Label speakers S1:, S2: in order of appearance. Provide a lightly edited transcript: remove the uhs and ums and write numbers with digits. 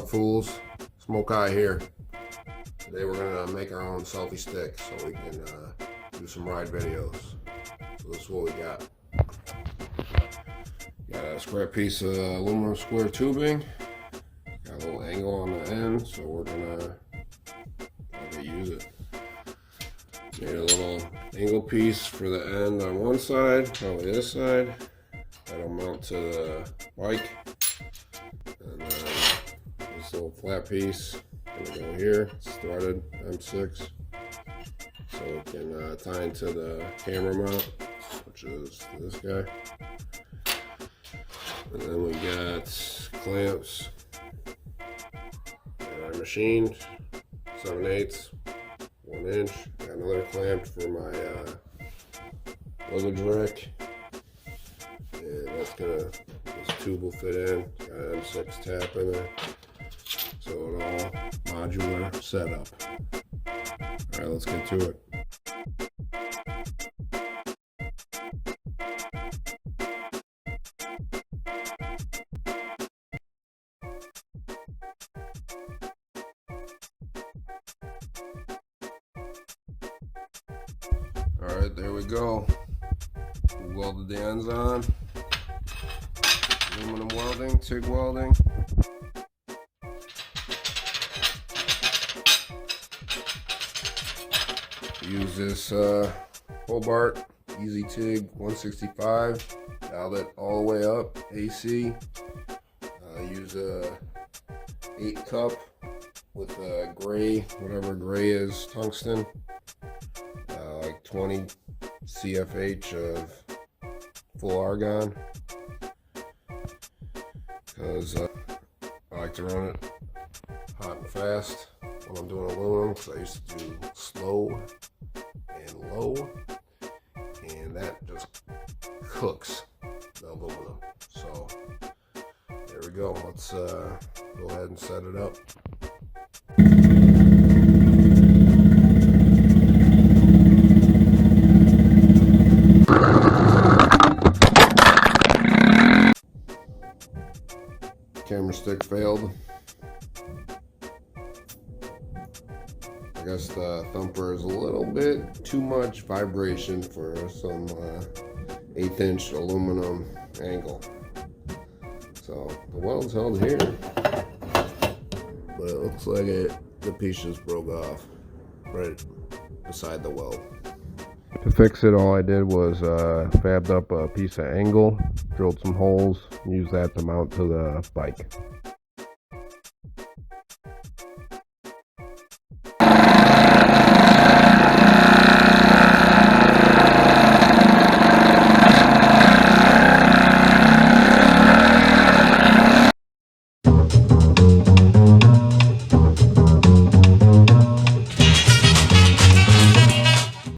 S1: up, fools? Smoke Eye here. Today we're gonna make our own selfie stick so we can do some ride videos. So this is what we got. Got a square piece of aluminum square tubing. Got a little angle on the end, so we're gonna use it. Made a little angle piece for the end on one side, probably this side. That'll mount to the bike. And then this little flat piece gonna go here. It's threaded M6, so we can tie into the camera mount, which is this guy. And then we got clamps that I machined, 7/8, 1 inch. Got another clamp for my luggage rack, and that's gonna, this tube will fit in. Got an M6 tap in there, so it all modular setup. All right, let's get to it. All right, there we go. We welded the ends on. Aluminum welding, TIG welding. Use this Hobart Easy TIG 165. Dialed it all the way up, AC. Use a 8 cup with a gray, whatever gray is, tungsten. Like 20 CFH of full argon, because I like to run it hot and fast when I'm doing aluminum, because I used to do slow and low, and that just cooks the aluminum. So there we go. Let's go ahead and set it up. Camera stick failed. I guess the thumper is a little bit too much vibration for some 1/8 inch aluminum angle. So the weld's held here, but it looks like the piece just broke off right beside the weld. To fix it, all I did was fabbed up a piece of angle, drilled some holes, used that to mount to the bike.